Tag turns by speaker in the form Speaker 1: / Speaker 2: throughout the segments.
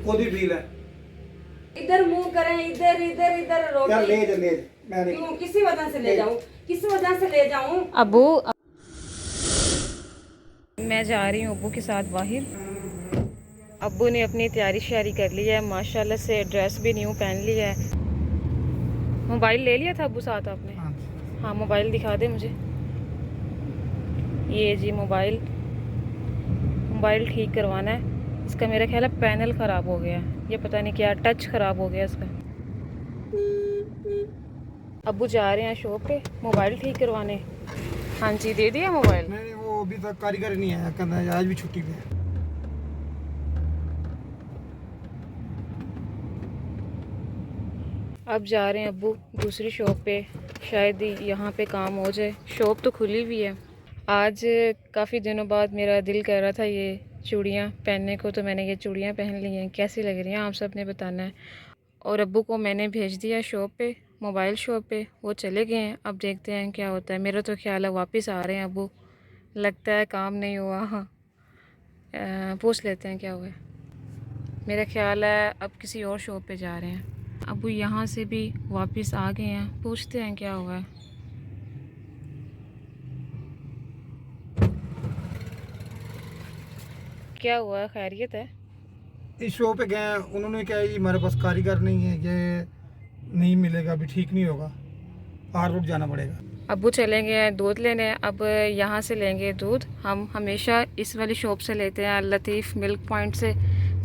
Speaker 1: खुद ही ढील है।
Speaker 2: इधर मुंह करें, इधर इधर इधर रोटी।
Speaker 1: यार ले जा, मैं नहीं।
Speaker 2: क्यों, किसी वजह से ले जाऊं, किसी वजह से ले जाऊं।
Speaker 3: अबू, मैं जा रही हूँ अबू के साथ बाहर। अबू ने अपनी तैयारी श्यारी कर ली है माशाल्लाह से, ड्रेस भी न्यू पहन ली है। मोबाइल ले लिया था अबू साथ आपने? हाँ, मोबाइल दिखा दे मुझे। ये जी मोबाइल ठीक करवाना है इसका। मेरा ख्याल है पैनल ख़राब हो गया है, ये पता नहीं क्या, टच ख़राब हो गया इसका। अबू जा रहे हैं शॉप पे मोबाइल ठीक करवाने। हाँ जी, दे दिया मोबाइल?
Speaker 1: नहीं, वो अभी तक कारीगर नहीं आया, कहना है आज भी छुट्टी पे है।
Speaker 3: अब जा रहे हैं अब्बू दूसरी शॉप पे, शायद यहाँ पे काम हो जाए। शॉप तो खुली हुई है। आज काफ़ी दिनों बाद मेरा दिल कर रहा था ये चूड़ियाँ पहनने को, तो मैंने ये चूड़ियाँ पहन ली हैं। कैसी लग रही हैं आप सब ने बताना है। और अब्बू को मैंने भेज दिया शॉप पे, मोबाइल शॉप पे, वो चले गए हैं। अब देखते हैं क्या होता है। मेरा तो ख्याल है वापस आ रहे हैं अब्बू, लगता है काम नहीं हुआ। हाँ, पूछ लेते हैं क्या हुआ है। मेरा ख्याल है अब किसी और शॉप पे जा रहे हैं। अबू यहाँ से भी वापस आ गए हैं, पूछते हैं क्या हुआ है। क्या हुआ है, खैरियत है?
Speaker 1: इस शो पे गए, उन्होंने कहा जी हमारे पास कारीगर नहीं है, ये नहीं मिलेगा, अभी ठीक नहीं होगा, आर रोड जाना पड़ेगा।
Speaker 3: अबू चले गए हैं दूध लेने। अब यहाँ से लेंगे दूध। हम हमेशा इस वाली शॉप से लेते हैं, लतीफ़ मिल्क पॉइंट से।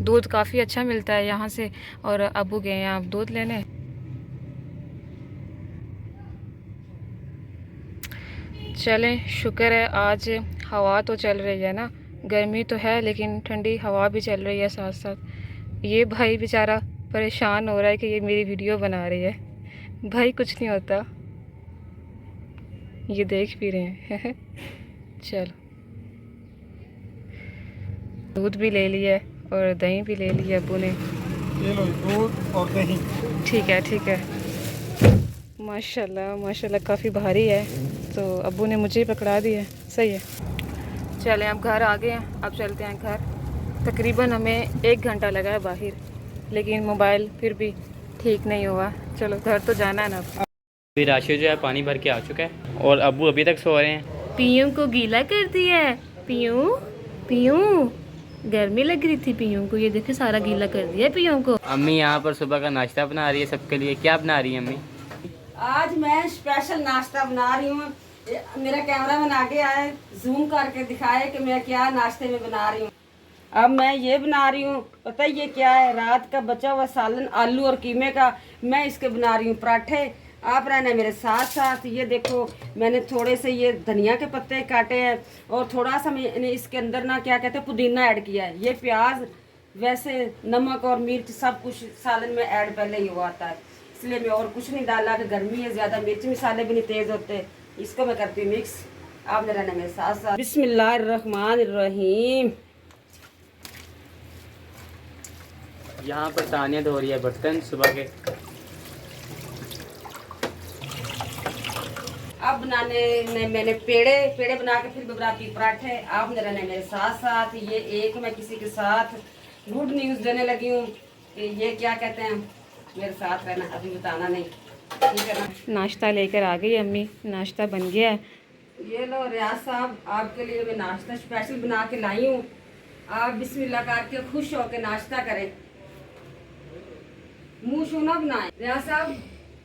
Speaker 3: दूध काफ़ी अच्छा मिलता है यहाँ से। और अबू गए हैं अब दूध लेने। चलें, शुक्र है आज हवा तो चल रही है ना। गर्मी तो है लेकिन ठंडी हवा भी चल रही है साथ साथ। ये भाई बेचारा परेशान हो रहा है कि ये मेरी वीडियो बना रही है। भाई कुछ नहीं होता, ये देख भी रहे हैं। चलो, दूध भी ले लिया और दही भी ले लिया अबू ने।
Speaker 1: ये लो दूध और दही।
Speaker 3: ठीक है, ठीक है। माशाल्लाह माशाल्लाह, काफ़ी भारी है, तो अबू ने मुझे ही पकड़ा दिया। सही है। चलें, अब घर आ गए हैं, अब चलते हैं घर। तकरीबन हमें 1 घंटा लगा है बाहर, लेकिन मोबाइल फिर भी ठीक नहीं हुआ। चलो घर तो जाना है ना।
Speaker 4: अभी राशि जो है पानी भर के आ चुका है और अब्बू अभी तक सो रहे हैं।
Speaker 3: पियूं को गीला कर दिया है। पियूं, पियूं, गर्मी लग रही थी पियूं को, ये देखिए सारा गीला कर दिया पियूं को।
Speaker 4: अम्मी यहाँ पर सुबह का नाश्ता बना रही है सबके लिए। क्या बना रही है अम्मी?
Speaker 2: आज मैं स्पेशल नाश्ता बना रही हूँ। मेरा कैमरा मैन आगे आए, जूम करके दिखाए कि मैं क्या नाश्ते में बना रही हूँ। अब मैं ये बना रही हूँ, पता है ये क्या है? रात का बचा हुआ सालन आलू और कीमे का, मैं इसके बना रही हूँ पराठे। आप रहना मेरे साथ साथ। ये देखो, मैंने थोड़े से ये धनिया के पत्ते काटे हैं और थोड़ा सा मैंने इसके अंदर ना क्या कहते हैं पुदीना ऐड किया है। ये प्याज, वैसे नमक और मिर्च सब कुछ सालन में ऐड पहले ही हुआ आता है, इसलिए मैं और कुछ नहीं डाला कि गर्मी है, ज़्यादा मिर्च मसाले भी नहीं तेज़ होते। इसको मैं करती हूँ मिक्स। आप मेरा ना मेरे साथ साथ। बिस्मिल्लाहिर्रहमानिर्रहीम।
Speaker 4: यहाँ पर तानिया धो रही है बर्तन सुबह के।
Speaker 2: अब बनाने में मैंने पेड़े बना के फिर बनाती हूँ पराठे। आप मेरा ना मेरे साथ साथ। ये एक मैं किसी के साथ गुड न्यूज़ देने लगी हूँ कि ये क्या कहते हैं, मेरे साथ रहना, अभी बताना नहीं, ठीक है ना।
Speaker 3: नाश्ता लेकर आ गई अम्मी, नाश्ता बन गया है।
Speaker 2: ये लो रियाज साहब, आपके लिए मैं नाश्ता स्पेशल बना के लाई हूँ। आप बिस्मिल्लाह करके खुश होकर नाश्ता करें, मुंह शूना बनाएं। रियाज साहब,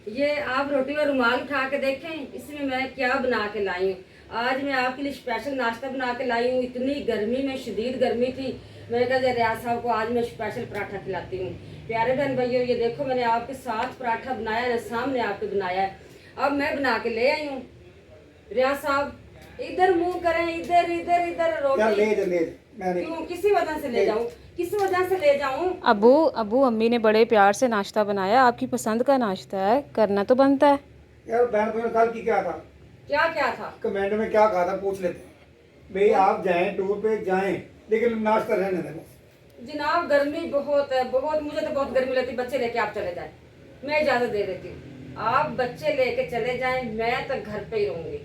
Speaker 2: ये आप रोटी और रुमाल उठा के देखें, इसमें मैं क्या बना के लाई हूँ। आज मैं आपके लिए स्पेशल नाश्ता बना के लाई हूँ। इतनी गर्मी में, शदीद गर्मी थी, मैंने कहा रियाज साहब को आज मैं स्पेशल पराठा खिलाती हूँ। प्यारे बहन भाइयों, ये देखो मैंने आपके साथ पराठा बनाया है, सामने आपके बनाया है। अब मैं बना के ले आई हूँ। रियाज साहब, इधर मुंह करें, इधर इधर इधर रोटी।
Speaker 1: यार ले जा, मैं नहीं।
Speaker 2: क्यों, किसी वजह से ले जाऊं, किसी वजह से ले जाऊं।
Speaker 3: अबू अम्मी ने बड़े प्यार से नाश्ता बनाया, आपकी पसंद का नाश्ता है, करना तो बनता है।
Speaker 1: यार बहन भाई कल की क्या था,
Speaker 2: क्या क्या था?
Speaker 1: कमेंट में क्या कहा था पूछ लेते हैं भाई। आप जाएं टूर पे जाएं, लेकिन नाश्ता रहने दें बस।
Speaker 2: जनाब गर्मी बहुत है, बहुत। मुझे तो बहुत गर्मी लगती। बच्चे लेके आप चले जाएं, मैं इजाजत दे देती हूँ। आप बच्चे लेके चले जाएं, मैं तो घर पे ही रहूंगी।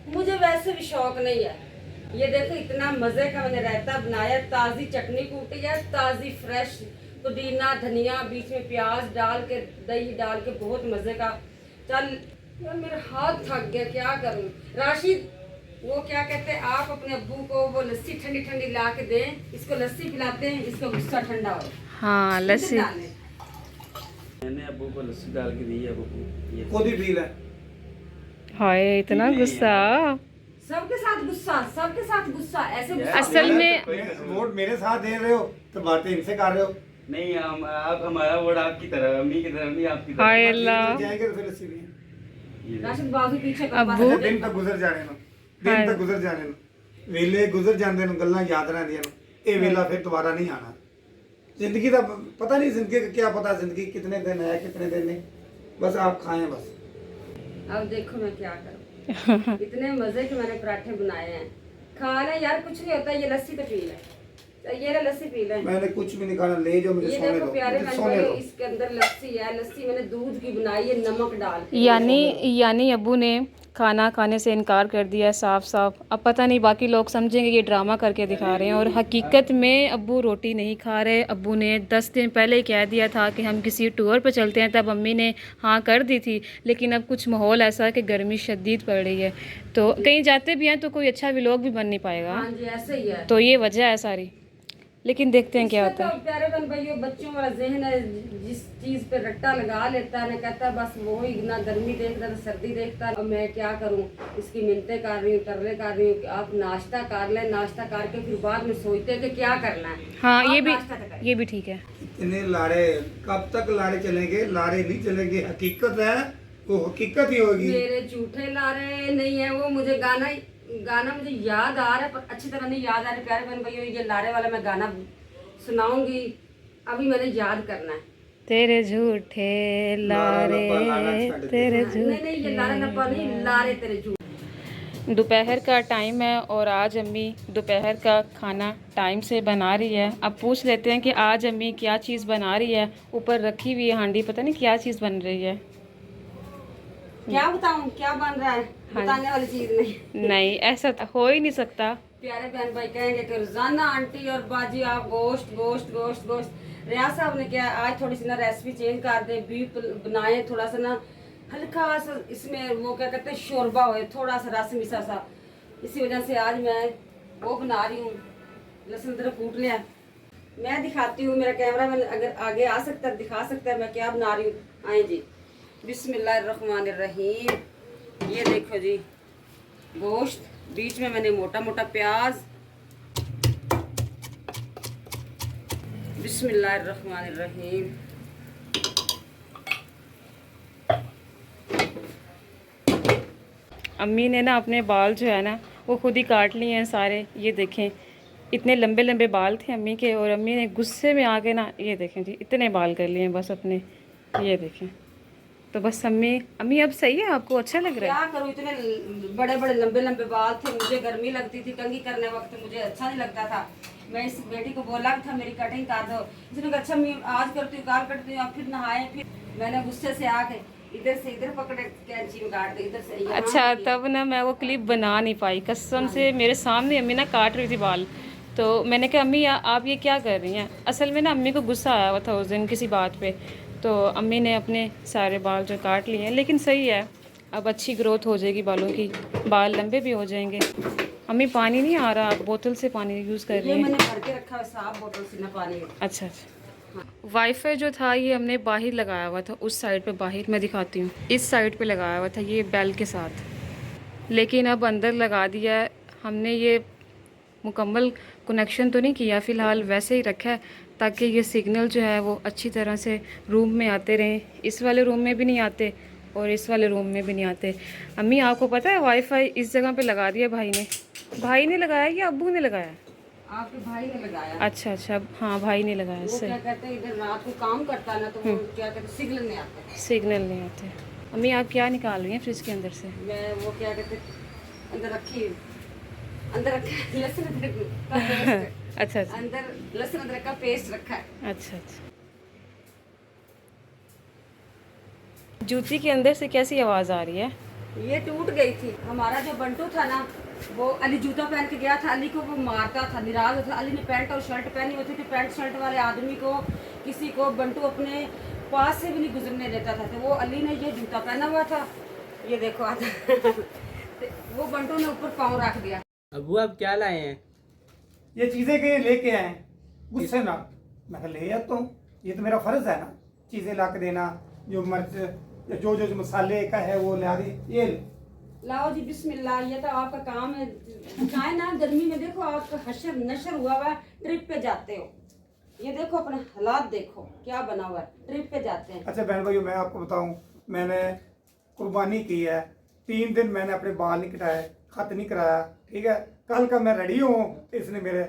Speaker 2: मुझे वैसे भी शौक नहीं है। ये देखो इतना मजे का मैंने रायता बनाया, ताजी चटनी कूटी है, ताजी फ्रेश पुदीना धनिया बीच में प्याज डाल के दही डाल के बहुत मजे का। चल यार मेरा हाथ थक गया, क्या करूं। राशिद वो क्या कहते हैं, आप अपने अब्बू को वो लस्सी ठंडी ठंडी ला के दें, इसको लस्सी पिलाते हैं, इसका गुस्सा ठंडा हो।
Speaker 3: हाँ लस्सी।
Speaker 4: मैंने अबू को लस्सी डाल के दी है। अबू ये
Speaker 1: खुद ही पी ले।
Speaker 3: हाय इतना गुस्सा।
Speaker 2: सबके साथ गुस्सा, सबके साथ गुस्सा, ऐसे गुस्सा।
Speaker 3: असल में
Speaker 1: वोट मेरे साथ दे रहे हो तो बातें इनसे कर रहे हो।
Speaker 4: नहीं, हम आप हमारा वोट आपकी तरह, अम्मी की तरह नहीं, आपकी तरह।
Speaker 3: हाय अल्लाह।
Speaker 1: जाएंगे तो फिर लस्सी पिए।
Speaker 2: राशिद बाजू पीछे कर
Speaker 3: अब्बू।
Speaker 2: पास।
Speaker 1: दिन तक गुजर जाने नो, दिन तक गुजर जाने नो, वेले गुजर जाते नो, गल्लां याद रहंदियां नो, ये वेला फिर दोबारा नहीं आना। जिंदगी का पता नहीं, जिंदगी का क्या पता, जिंदगी कितने दिन है कितने दिन नहीं, बस आप खाएं बस।
Speaker 2: अब देखो मैं क्या करूं। इतने मजे के मैंने पराठे बनाए हैं, खाना यार कुछ नहीं होता। ये लस्सी तो पी ले, ये ले लस्सी पी ले।
Speaker 1: मैंने कुछ भी नहीं खाना, ले जाओ मुझे
Speaker 2: ये
Speaker 1: सोने
Speaker 2: देखो
Speaker 1: दो,
Speaker 2: प्यारे
Speaker 1: मुझे
Speaker 2: बहन
Speaker 1: सोने
Speaker 2: भाई,
Speaker 1: दो।
Speaker 2: इसके अंदर लस्सी है। लस्सी मैंने दूध की बनाई है नमक डाल के।
Speaker 3: यानी अब्बू ने खाना खाने से इनकार कर दिया साफ साफ। अब पता नहीं बाकी लोग समझेंगे ये ड्रामा करके दिखा रहे हैं, और हकीकत में अब्बू रोटी नहीं खा रहे। अब्बू ने 10 दिन पहले ही कह दिया था कि हम किसी टूर पर चलते हैं, तब अम्मी ने हाँ कर दी थी। लेकिन अब कुछ माहौल ऐसा है कि गर्मी शदीद पड़ रही है, तो कहीं जाते भी हैं तो कोई अच्छा व्लॉग भी बन नहीं पाएगा।
Speaker 2: हाँ जी ऐसे ही है।
Speaker 3: तो ये वजह है सारी, लेकिन देखते हैं क्या
Speaker 2: इसमें
Speaker 3: होता है।
Speaker 2: तो प्यारे बहन भाइयों बच्चों वाला जहन है, जिस चीज पे रट्टा लगा लेता है ना, कहता है बस वो ही ना गर्मी देखता है सर्दी देखता है। अब मैं क्या करूं, इसकी मिन्नतें कर रही हूँ, तरले कर रही हूँ कि आप नाश्ता कर लें। नाश्ता करके फिर बाद में सोचते हैं कि क्या करना है।
Speaker 3: हाँ
Speaker 2: आप
Speaker 3: ये
Speaker 2: नाश्ता तो करें।
Speaker 3: भी ठीक है।
Speaker 1: इतने लाड़े कब तक लाड़े चलेंगे? लाड़े नहीं चलेंगे, हकीकत है वो हकीकत ही होगी।
Speaker 2: मेरे झूठे लारे नहीं है वो। मुझे गाना मुझे याद आ रहा है पर अच्छी तरह नहीं याद आ रहा। प्यारे बहन भैया ये लारे वाला मैं गाना सुनाऊंगी, अभी मैंने याद करना है।
Speaker 3: तेरे झूठे लारे तेरे
Speaker 2: नहीं ये लारे लपा नहीं, लारे तेरे झूठ।
Speaker 3: दोपहर का टाइम है और आज अम्मी दोपहर का खाना टाइम से बना रही है। अब पूछ लेते हैं कि आज अम्मी क्या चीज़ बना रही है। ऊपर रखी हुई है हांडी, पता नहीं क्या चीज़ बन रही है।
Speaker 2: क्या बताऊं क्या बन रहा है, बताने वाली चीज नहीं।
Speaker 3: नहीं ऐसा तो हो ही नहीं सकता।
Speaker 2: प्यारे बहन भाई कहेंगे कि रोजाना आंटी और बाजी आप गोश्त गोश्त गोश्त गोश्त। रियाज साहब ने क्या आज थोड़ी सी ना रेसिपी चेंज कर दे, बीफ बनाए थोड़ा सा ना हल्का सा, इसमें वो क्या कहते हैं शोरबा हो, थोड़ा सा रस मिसा सा। इसी वजह से आज मैं वो बना रही हूँ। लहसुन अदरक कूट लिया, मैं दिखाती हूँ। मेरा कैमरा मैन अगर आगे आ सकता है दिखा सकता है मैं क्या बना रही हूँ। आए जी, बिस्मिल्लाहिर्रहमानिर्रहीम। ये देखो जी गोश्त, बीच में मैंने मोटा मोटा प्याज। बिस्मिल्लाहिर्रहमानिर्रहीम।
Speaker 3: अम्मी ने ना अपने बाल जो है ना वो खुद ही काट लिए हैं सारे। ये देखें इतने लंबे लंबे बाल थे अम्मी के, और अम्मी ने गुस्से में आके ना ये देखें जी इतने बाल कर लिए हैं बस अपने। ये देखें तो बस अम्मी अब सही है, आपको अच्छा लग रहा है?
Speaker 2: क्या करूँ, इतने बड़े बड़े लंबे लंबे बाल थे, मुझे गर्मी लगती थी, कंघी करने वक्त मुझे अच्छा नहीं लगता था। मैं इस बेटी को बोला था मेरी कटिंग कर दो, इसने कहा अच्छा मैं आज करती हूँ काल करती हूँ। फिर नहाए, फिर मैंने गुस्से से आके इधर से इधर पकड़े, कैंची में काट दी, इधर से यहाँ
Speaker 3: अच्छा
Speaker 2: किया।
Speaker 3: तब ना मैं वो क्लिप बना नहीं पाई कसम से। मेरे सामने अम्मी ना काट रही थी बाल, तो मैंने कहा अम्मी आप ये क्या कर रही हैं। असल में ना अम्मी को गुस्सा आया हुआ था उस दिन किसी बात पे, तो अम्मी ने अपने सारे बाल जो काट लिए हैं। लेकिन सही है, अब अच्छी ग्रोथ हो जाएगी बालों की, बाल लंबे भी हो जाएंगे। अम्मी पानी नहीं आ रहा, आप बोतल से पानी यूज़ कर रही
Speaker 2: ये
Speaker 3: हैं?
Speaker 2: मैंने भर के रखा है साफ बोतल से ना पानी।
Speaker 3: अच्छा वाईफाई जो था ये हमने बाहर लगाया हुआ था, उस साइड पे बाहर, मैं दिखाती हूँ, इस साइड पे लगाया हुआ था ये बेल के साथ। लेकिन अब अंदर लगा दिया है हमने। ये मुकम्मल कनेक्शन तो नहीं किया फ़िलहाल, वैसे ही रखा है ताकि ये सिग्नल जो है वो अच्छी तरह से रूम में आते रहें। इस वाले रूम में भी नहीं आते और इस वाले रूम में भी नहीं आते। अम्मी आपको पता है वाईफाई इस जगह पे लगा दिया भाई ने लगाया या अब्बू ने लगाया?
Speaker 2: आपके भाई ने लगाया।
Speaker 3: अच्छा हाँ भाई ने लगाया।
Speaker 2: वो
Speaker 3: सही,
Speaker 2: क्या कहते हैं इधर रात को काम करता है ना, तो वो क्या कहते हैं सिग्नल नहीं आते।
Speaker 3: सिग्नल नहीं आते। अम्मी आप क्या निकाल रही हैं फ्रिज के अंदर से?
Speaker 2: मैं वो क्या कहते अंदर रखी, अंदर रखा लहसुन अदरक का पेस्ट।
Speaker 3: अच्छा
Speaker 2: अंदर लहसुन अदरक का पेस्ट रखा है।
Speaker 3: अच्छा। जूती के अंदर से कैसी आवाज़ आ रही है?
Speaker 2: ये टूट गई थी। हमारा जो बंटू था ना, वो अली जूता पहन के गया था, अली को वो मारता था, निराज होता था। अली ने पैंट और शर्ट पहनी होती थी, पैंट शर्ट वाले आदमी को किसी को बंटू अपने पास से भी नहीं गुजरने देता था। तो वो अली ने ये जूता पहना हुआ था, ये देखो आता तो वो बंटू ने ऊपर पाँव रख दिया।
Speaker 4: अबू आप क्या लाए हैं?
Speaker 1: ये चीजें कहीं लेके आए, गुस्से ना। मैं कहा ले आता हूँ, ये तो मेरा फर्ज है ना, चीजें ला के देना। जो मिर्च जो जो मसाले का है वो ला दी, ये
Speaker 2: लाओ जी बिस्मिल्लाह, ये तो आपका काम है। दिखाए ना, गर्मी में देखो आपका हशर नशर हुआ हुआ है, ट्रिप पे जाते हो। ये देखो अपने हालात देखो क्या बना हुआ है, ट्रिप पे जाते हैं।
Speaker 1: अच्छा बहन भाइयों, मैं आपको बताऊं, मैंने कुर्बानी की है। 3 दिन मैंने अपने बाल नहीं कटाए, खत नहीं कराया, ठीक है। कल का मैं रेडी हूँ, इसने मेरे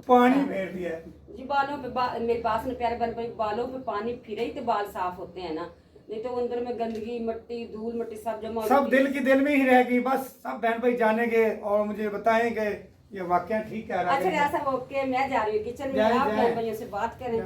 Speaker 1: पानी फेर दिया है।
Speaker 2: जी बालों पे मेरी बात सुनो प्यारे बहन भाई, बालों पे पानी फिरे ही तो बाल साफ होते हैं ना, नहीं तो अंदर में गंदगी मट्टी धूल मट्टी सब जमा हो
Speaker 1: सब
Speaker 2: जाती है।
Speaker 1: दिल की दिल में ही रहेगी। बस सब बहन भाई जानेंगे और मुझे बताएंगे ये वाकया ठीक कह रहा
Speaker 2: अच्छा
Speaker 1: है।
Speaker 2: ऐसा ओके, मैं जा रही हूँ किचन में,
Speaker 1: जाए,
Speaker 2: आप
Speaker 1: जाए।
Speaker 2: बहन भाइयों से बात करें।